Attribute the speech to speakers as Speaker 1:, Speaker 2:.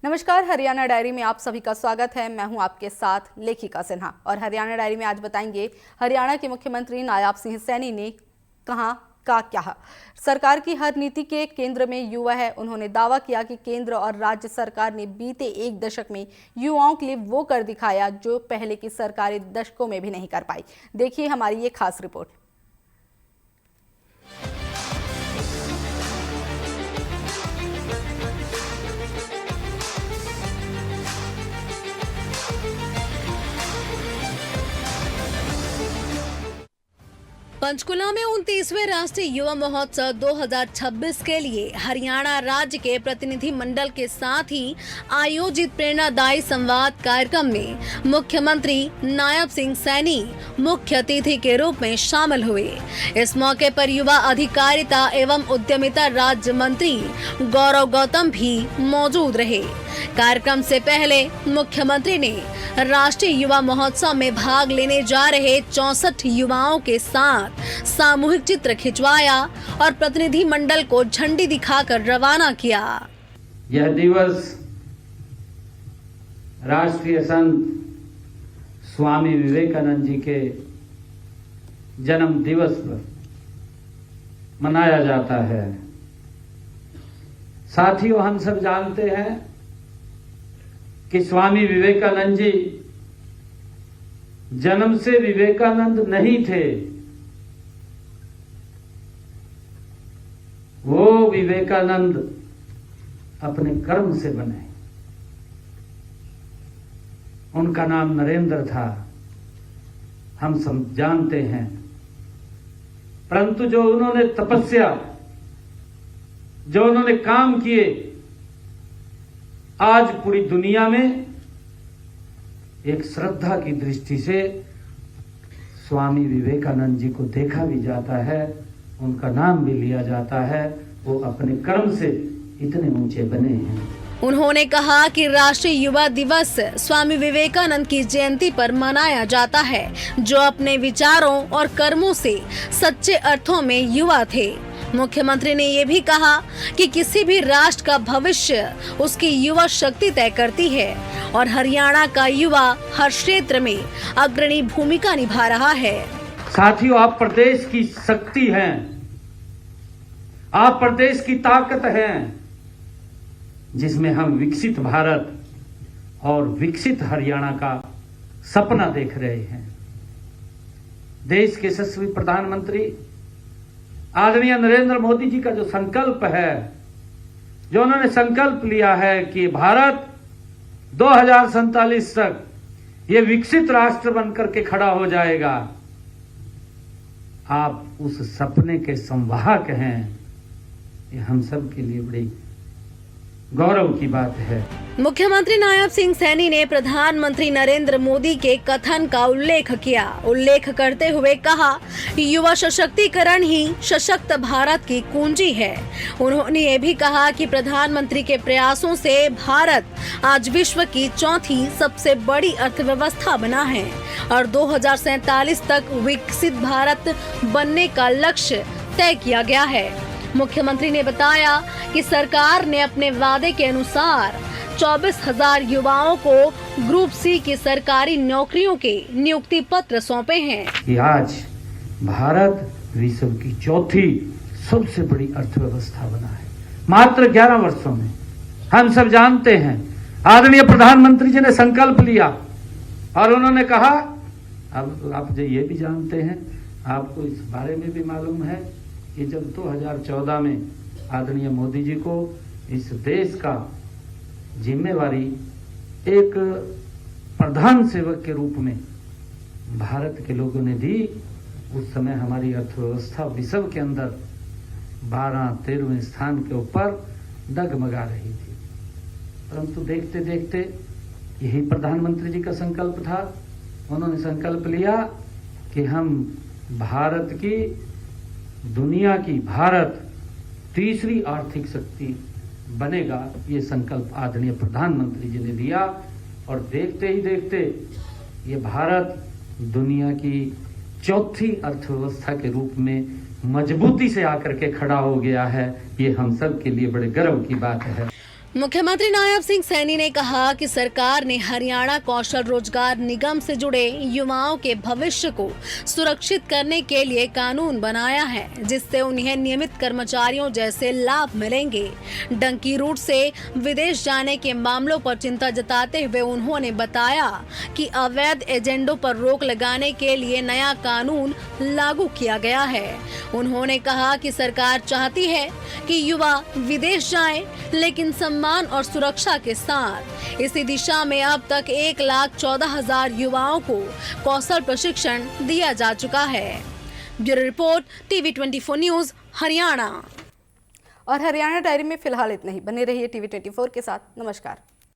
Speaker 1: नमस्कार, हरियाणा डायरी में आप सभी का स्वागत है। मैं हूं आपके साथ लेखिका सिन्हा और हरियाणा डायरी में आज बताएंगे हरियाणा के मुख्यमंत्री नायब सिंह सैनी ने कहा क्या सरकार की हर नीति के केंद्र में युवा है। उन्होंने दावा किया कि केंद्र और राज्य सरकार ने बीते एक दशक में युवाओं के लिए वो कर दिखाया जो पहले की सरकारें दशकों में भी नहीं कर पाई। देखिए हमारी ये खास रिपोर्ट।
Speaker 2: पंचकुला में 29वें राष्ट्रीय युवा महोत्सव 2026 के लिए हरियाणा राज्य के प्रतिनिधि मंडल के साथ ही आयोजित प्रेरणादायी संवाद कार्यक्रम में मुख्यमंत्री नायब सिंह सैनी मुख्य अतिथि के रूप में शामिल हुए। इस मौके पर युवा अधिकारिता एवं उद्यमिता राज्य मंत्री गौरव गौतम भी मौजूद रहे। कार्यक्रम से पहले मुख्यमंत्री ने राष्ट्रीय युवा महोत्सव में भाग लेने जा रहे 64 युवाओं के साथ सामूहिक चित्र खिंचवाया और प्रतिनिधि मंडल को झंडी दिखाकर रवाना किया।
Speaker 3: यह दिवस राष्ट्रीय संत स्वामी विवेकानंद जी के जन्म दिवस पर मनाया जाता है। साथियों, हम सब जानते हैं कि स्वामी विवेकानंद जी जन्म से विवेकानंद नहीं थे, वो विवेकानंद अपने कर्म से बने। उनका नाम नरेंद्र था, हम सब जानते हैं। परंतु जो उन्होंने तपस्या, जो उन्होंने काम किए, आज पूरी दुनिया में एक श्रद्धा की दृष्टि से स्वामी विवेकानंद जी को देखा भी जाता है, उनका नाम भी लिया जाता है। वो अपने कर्म से इतने ऊंचे बने हैं।
Speaker 2: उन्होंने कहा कि राष्ट्रीय युवा दिवस स्वामी विवेकानंद की जयंती पर मनाया जाता है, जो अपने विचारों और कर्मों से सच्चे अर्थों में युवा थे। मुख्यमंत्री ने ये भी कहा कि किसी भी राष्ट्र का भविष्य उसकी युवा शक्ति तय करती है और हरियाणा का युवा हर क्षेत्र में अग्रणी भूमिका निभा रहा है।
Speaker 3: साथियों, आप प्रदेश की शक्ति हैं, आप प्रदेश की ताकत हैं, जिसमें हम विकसित भारत और विकसित हरियाणा का सपना देख रहे हैं। देश के यशस्वी प्रधानमंत्री आदरणीय नरेंद्र मोदी जी का जो संकल्प है, जो उन्होंने संकल्प लिया है कि भारत 2047 तक ये विकसित राष्ट्र बनकर के खड़ा हो जाएगा, आप उस सपने के संवाहक हैं। ये हम सब के लिए बड़ी गौरव की बात है।
Speaker 2: मुख्यमंत्री नायब सिंह सैनी ने प्रधानमंत्री नरेंद्र मोदी के कथन का उल्लेख करते हुए कहा, युवा सशक्तिकरण ही सशक्त भारत की कुंजी है। उन्होंने ये भी कहा कि प्रधानमंत्री के प्रयासों से भारत आज विश्व की चौथी सबसे बड़ी अर्थव्यवस्था बना है और 2047 तक विकसित भारत बनने का लक्ष्य तय किया गया है। मुख्यमंत्री ने बताया कि सरकार ने अपने वादे के अनुसार 24,000 युवाओं को ग्रुप सी की सरकारी नौकरियों के नियुक्ति पत्र सौंपे हैं।
Speaker 3: कि आज भारत विश्व की चौथी सबसे बड़ी अर्थव्यवस्था बना है मात्र 11 वर्षों में। हम सब जानते हैं, आदरणीय प्रधानमंत्री जी ने संकल्प लिया और उन्होंने कहा, अब आप ये भी जानते हैं, आपको इस बारे में भी मालूम है कि जब 2014 में आदरणीय मोदी जी को इस देश का जिम्मेवारी एक प्रधान सेवक के रूप में भारत के लोगों ने दी, उस समय हमारी अर्थव्यवस्था विश्व के अंदर 12-13वें स्थान के ऊपर डगमगा रही थी। परंतु देखते देखते यही प्रधानमंत्री जी का संकल्प था। उन्होंने संकल्प लिया कि हम भारत की, दुनिया की, भारत तीसरी आर्थिक शक्ति बनेगा। ये संकल्प आदरणीय प्रधानमंत्री जी ने दिया और देखते ही देखते ये भारत दुनिया की चौथी अर्थव्यवस्था के रूप में मजबूती से आकर के खड़ा हो गया है। ये हम सब के लिए बड़े गर्व की बात है।
Speaker 2: मुख्यमंत्री नायब सिंह सैनी ने कहा कि सरकार ने हरियाणा कौशल रोजगार निगम से जुड़े युवाओं के भविष्य को सुरक्षित करने के लिए कानून बनाया है, जिससे उन्हें नियमित कर्मचारियों जैसे लाभ मिलेंगे। डंकी रूट से विदेश जाने के मामलों पर चिंता जताते हुए उन्होंने बताया कि अवैध एजेंडों पर रोक लगाने के लिए नया कानून लागू किया गया है। उन्होंने कहा कि सरकार चाहती है कि युवा विदेश जाएं, लेकिन सम्मान और सुरक्षा के साथ। इसी दिशा में अब तक 1,14,000 युवाओं को कौशल प्रशिक्षण दिया जा चुका है। Bureau report, TV 24 news, Haryana.
Speaker 1: और हरियाणा डायरी में फिलहाल इतना ही। बने रहिए टीवी 24 के साथ। नमस्कार।